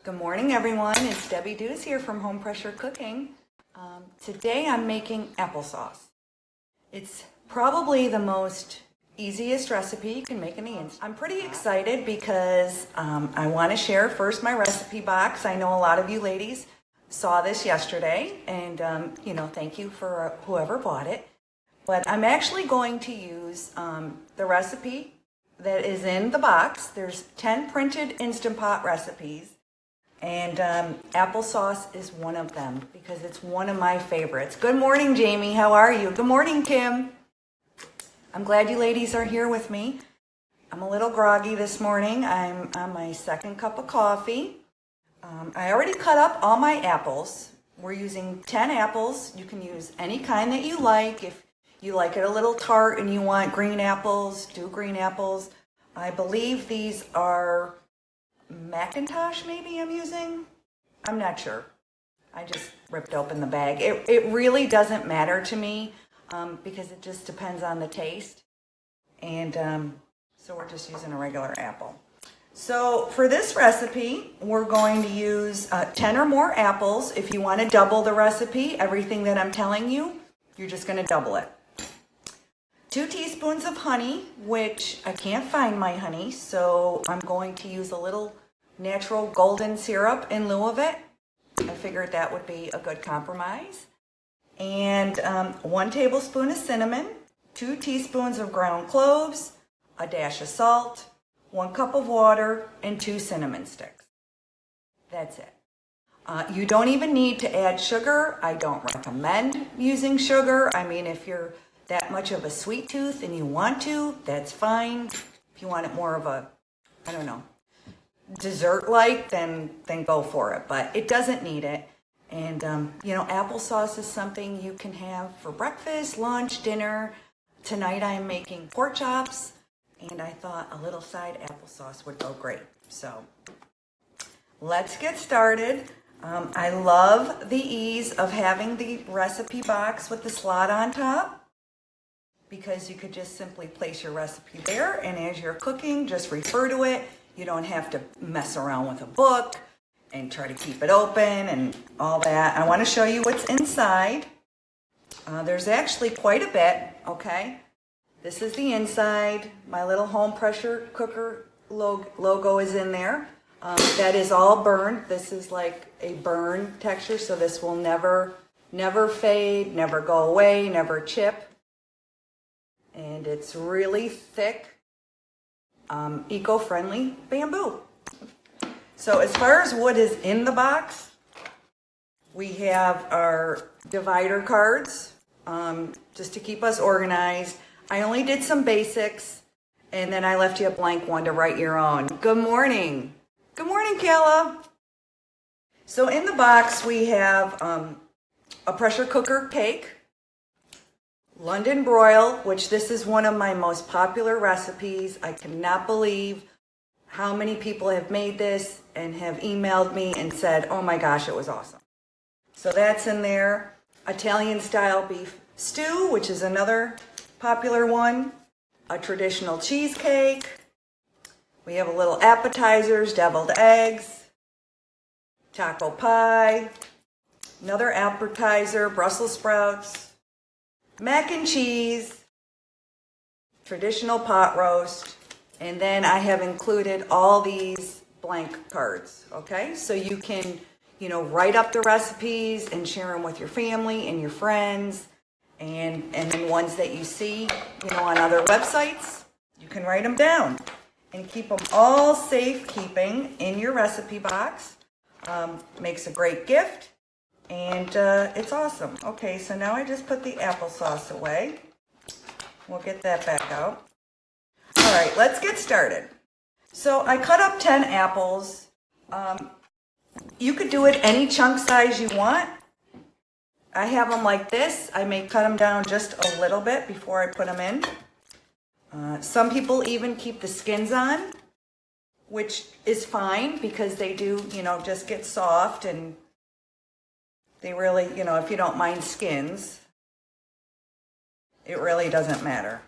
Good morning, everyone. It's Debbie Dews here from Home Pressure Cooking. Today I'm making applesauce. It's probably the most easiest recipe you can make in the instant. I'm pretty excited because I want to share first my recipe box. I know a lot of you ladies saw this yesterday, and thank you for whoever bought it. But I'm actually going to use the recipe that is in the box. There's 10 printed Instant Pot recipes. And applesauce is one of them because it's one of my favorites. Good morning, Jamie. How are you? Good morning, Kim. I'm glad you ladies are here with me. I'm a little groggy this morning. I'm on my second cup of coffee. I already cut up all my apples. We're using 10 apples. You can use any kind that you like. If you like it a little tart and you want green apples, do green apples. I believe these are Macintosh, maybe I'm using. I'm not sure. I just ripped open the bag. It really doesn't matter to me because it just depends on the taste. And so we're just using a regular apple. So for this recipe, we're going to use 10 or more apples. If you want to double the recipe, everything that I'm telling you, you're just going to double it. 2 teaspoons of honey, which I can't find my honey, so I'm going to use a little natural golden syrup in lieu of it. I figured that would be a good compromise. And 1 tablespoon of cinnamon, 2 teaspoons of ground cloves, a dash of salt, 1 cup of water, and 2 cinnamon sticks. That's it. You don't even need to add sugar. I don't recommend using sugar. I mean, if you're that much of a sweet tooth and you want to, that's fine. If you want it more of a, I don't know, dessert-like, then go for it. But it doesn't need it. And, applesauce is something you can have for breakfast, lunch, dinner. Tonight I am making pork chops, and I thought a little side applesauce would go great. So let's get started. I love the ease of having the recipe box with the slot on top, because you could just simply place your recipe there, and as you're cooking, just refer to it. You don't have to mess around with a book and try to keep it open and all that. I want to show you what's inside. There's actually quite a bit, okay? This is the inside. My little home pressure cooker logo is in there. That is all burned. This is like a burn texture, so this will never fade, never go away, never chip. And it's really thick, eco-friendly bamboo. So as far as what is in the box, we have our divider cards, just to keep us organized. I only did some basics, and then I left you a blank one to write your own. Good morning. Good morning, Gala. So in the box, we have a pressure cooker cake, London broil, which this is one of my most popular recipes. I cannot believe how many people have made this and have emailed me and said, oh my gosh, it was awesome. So that's in there. Italian style beef stew, which is another popular one. A traditional cheesecake. We have a little appetizers, deviled eggs, taco pie, another appetizer, Brussels sprouts, mac and cheese, traditional pot roast, and then I have included all these blank cards, okay? So you can, write up the recipes and share them with your family and your friends, and then ones that you see, on other websites, you can write them down and keep them all safekeeping in your recipe box. Makes a great gift. And it's awesome. Okay, so now I just put the applesauce away. We'll get that back out. All right, let's get started. So I cut up 10 apples. You could do it any chunk size you want. I have them like this. I may cut them down just a little bit before I put them in. Some people even keep the skins on, which is fine because they do, just get soft, and they really, if you don't mind skins, it really doesn't matter.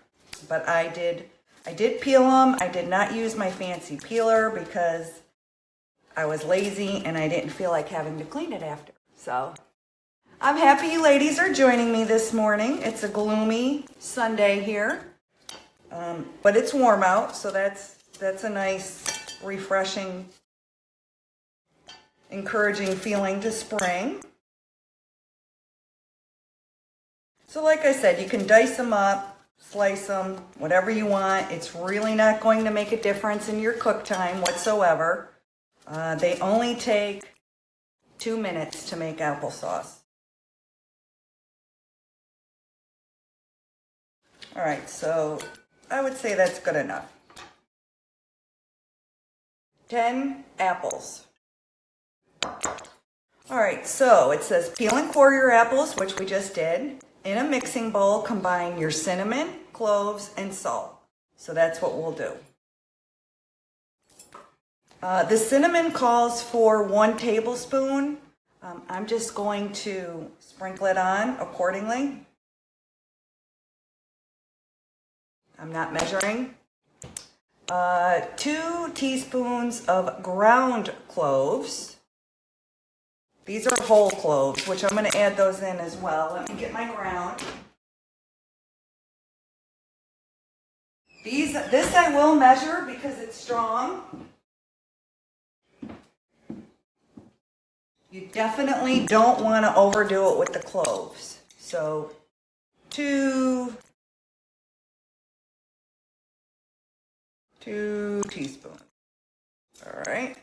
But I did peel them. I did not use my fancy peeler because I was lazy and I didn't feel like having to clean it after. So I'm happy you ladies are joining me this morning. It's a gloomy Sunday here, but it's warm out, so that's a nice, refreshing, encouraging feeling to spring. So like I said, you can dice them up, slice them, whatever you want. It's really not going to make a difference in your cook time whatsoever. They only take 2 minutes to make applesauce. All right, so I would say that's good enough. 10 apples. All right, so it says peel and core your apples, which we just did. In a mixing bowl, combine your cinnamon, cloves, and salt. So that's what we'll do. The cinnamon calls for 1 tablespoon. I'm just going to sprinkle it on accordingly. I'm not measuring. 2 teaspoons of ground cloves. These are whole cloves, which I'm going to add those in as well. Let me get my ground. This I will measure because it's strong. You definitely don't want to overdo it with the cloves. So 2 teaspoons. All right.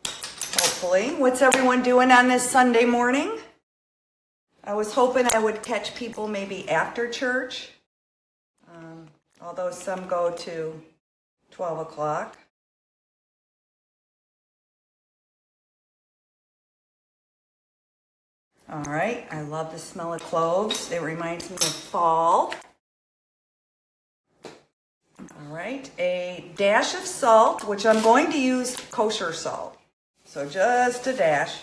Hopefully. What's everyone doing on this Sunday morning? I was hoping I would catch people maybe after church, although some go to 12 o'clock. All right. I love the smell of cloves. It reminds me of fall. All right. A dash of salt, which I'm going to use kosher salt. So just a dash.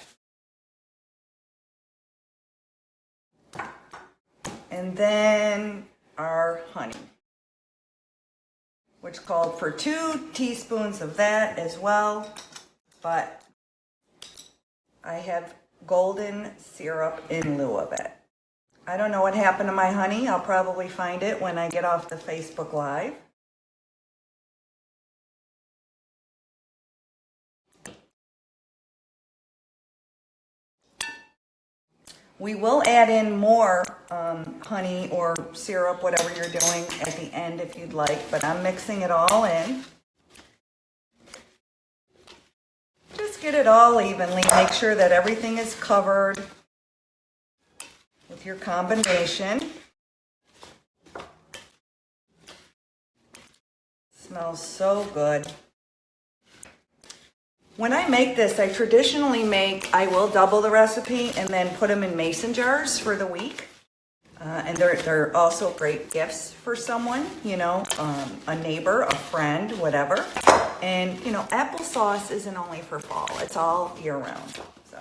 And then our honey, which called for 2 teaspoons of that as well. But I have golden syrup in lieu of it. I don't know what happened to my honey. I'll probably find it when I get off the Facebook Live. We will add in more honey or syrup, whatever you're doing at the end if you'd like, but I'm mixing it all in. Just get it all evenly. Make sure that everything is covered with your combination. Smells so good. When I make this, I traditionally I will double the recipe and then put them in mason jars for the week. And they're also great gifts for someone, a neighbor, a friend, whatever. And, applesauce isn't only for fall. It's all year round. So,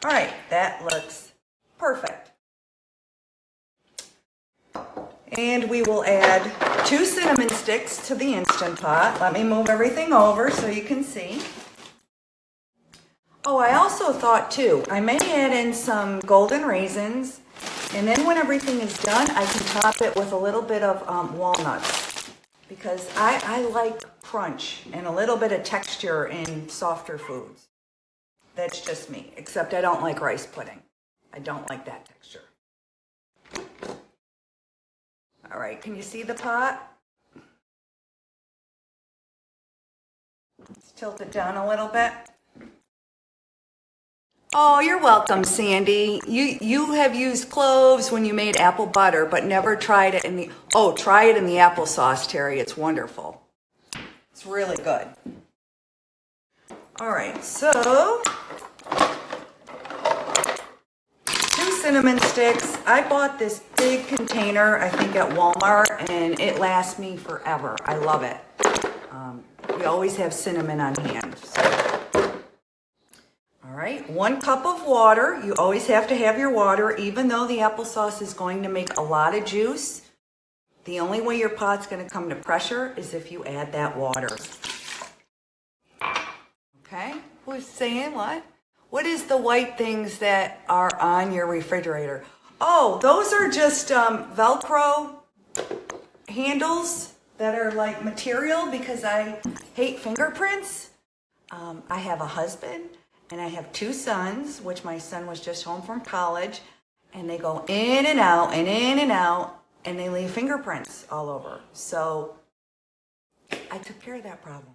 all right, that looks perfect. And we will add 2 cinnamon sticks to the Instant Pot. Let me move everything over so you can see. Oh, I also thought too, I may add in some golden raisins, and then when everything is done, I can top it with a little bit of walnuts, because I like crunch and a little bit of texture in softer foods. That's just me, except I don't like rice pudding. I don't like that texture. All right, can you see the pot? Let's tilt it down a little bit. Oh, you're welcome, Sandy. You have used cloves when you made apple butter, but never tried it try it in the applesauce, Terry. It's wonderful. It's really good. All right, so 2 cinnamon sticks. I bought this big container, I think at Walmart, and it lasts me forever. I love it. We always have cinnamon on hand. So. All right, 1 cup of water. You always have to have your water, even though the applesauce is going to make a lot of juice. The only way your pot's going to come to pressure is if you add that water. Okay. Who's saying what? What is the white things that are on your refrigerator? Oh, those are just Velcro handles that are like material because I hate fingerprints. I have a husband and I have 2 sons, which my son was just home from college, and they go in and out and in and out and they leave fingerprints all over. So I took care of that problem.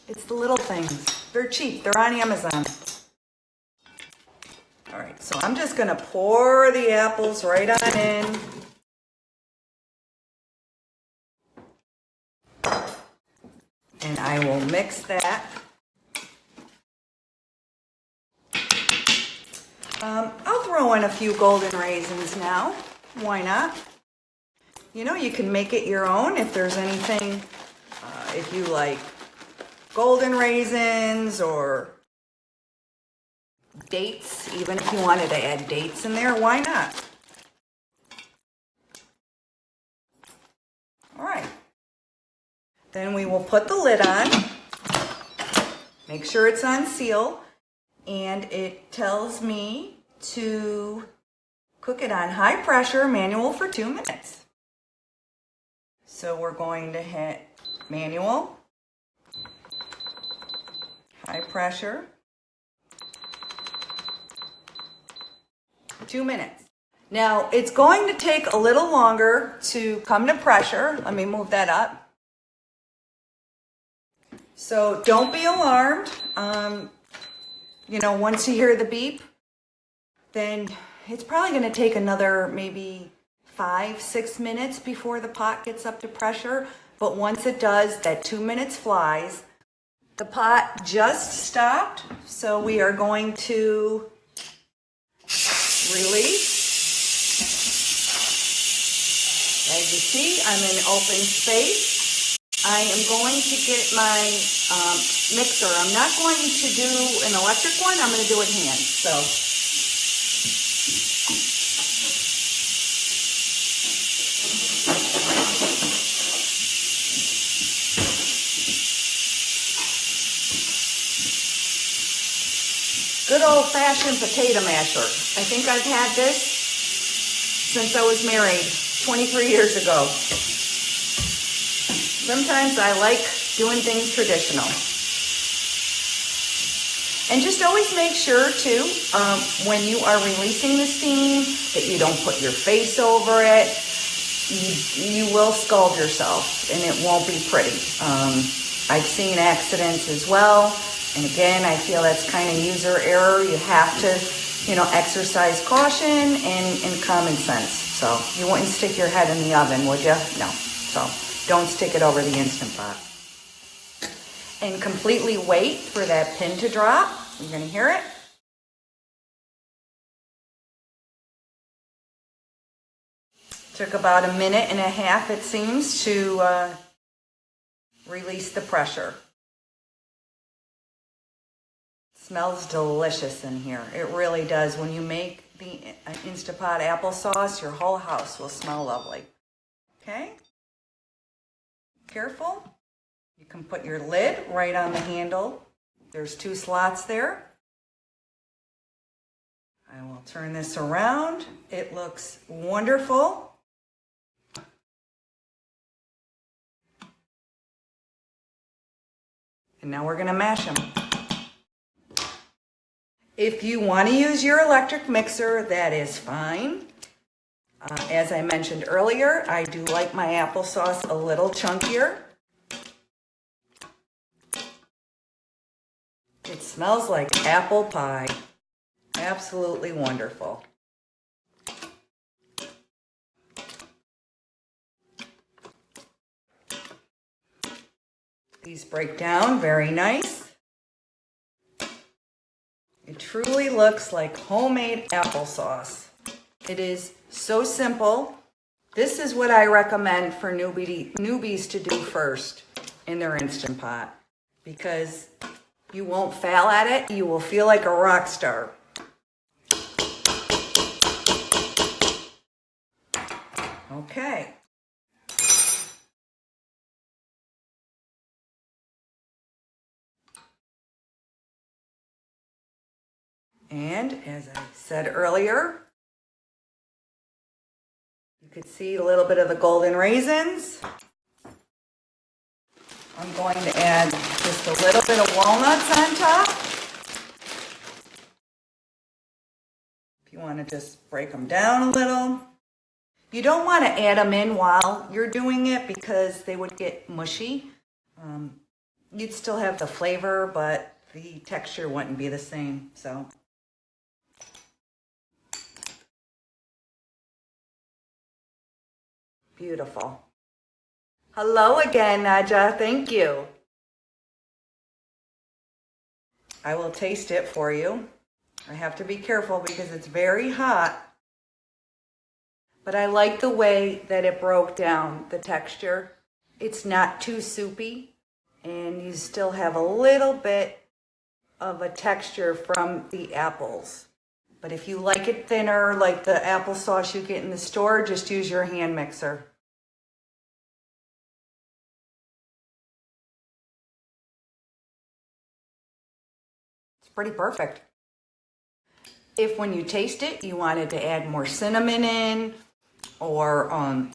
It's the little things. They're cheap. They're on Amazon. All right, so I'm just gonna pour the apples right on in. And I will mix that. I'll throw in a few golden raisins now. Why not? You know, you can make it your own if there's anything, if you like golden raisins or dates, even if you wanted to add dates in there, why not? All right. Then we will put the lid on. Make sure it's on seal. And it tells me to cook it on high pressure, manual for 2 minutes. So we're going to hit manual, high pressure, 2 minutes. Now it's going to take a little longer to come to pressure. Let me move that up. So don't be alarmed. You know, once you hear the beep, then it's probably going to take another maybe 5-6 minutes before the pot gets up to pressure. But once it does, that 2 minutes flies. The pot just stopped, so we are going to release. As you see, I'm in open space. I am going to get my mixer. I'm not going to do an electric one. I'm going to do it hand. So good old-fashioned potato masher. I think I've had this since I was married 23 years ago. Sometimes I like doing things traditional. And just always make sure too, when you are releasing the steam, that you don't put your face over it. You will scald yourself and it won't be pretty. I've seen accidents as well. And again, I feel that's kind of user error. You have to, you know, exercise caution and common sense. So you wouldn't stick your head in the oven, would you? No. So don't stick it over the Instant Pot. And completely wait for that pin to drop. You're going to hear it. Took about 1.5 minutes, it seems, to release the pressure. Smells delicious in here. It really does. When you make the Instant Pot applesauce, your whole house will smell lovely. Okay? Careful. You can put your lid right on the handle. There's 2 slots there. I will turn this around. It looks wonderful. And now we're going to mash them. If you want to use your electric mixer, that is fine. As I mentioned earlier, I do like my applesauce a little chunkier. It smells like apple pie. Absolutely wonderful. These break down very nice. It truly looks like homemade applesauce. It is so simple. This is what I recommend for newbies to do first in their Instant Pot, because you won't fail at it. You will feel like a rock star. Okay. And as I said earlier, you could see a little bit of the golden raisins. I'm going to add just a little bit of walnuts on top. If you want to just break them down a little. You don't want to add them in while you're doing it because they would get mushy. You'd still have the flavor, but the texture wouldn't be the same. So, beautiful. Hello again, Naja. Thank you. I will taste it for you. I have to be careful because it's very hot. But I like the way that it broke down, the texture. It's not too soupy, and you still have a little bit of a texture from the apples. But if you like it thinner, like the applesauce you get in the store, just use your hand mixer. It's pretty perfect. If when you taste it, you wanted to add more cinnamon in, or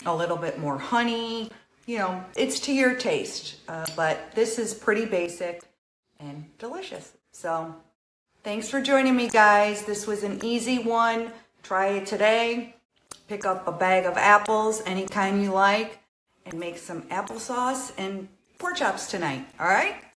a little bit more honey, you know, it's to your taste. But this is pretty basic and delicious. So thanks for joining me, guys. This was an easy one. Try it today. Pick up a bag of apples, any kind you like, and make some applesauce and pork chops tonight. All right?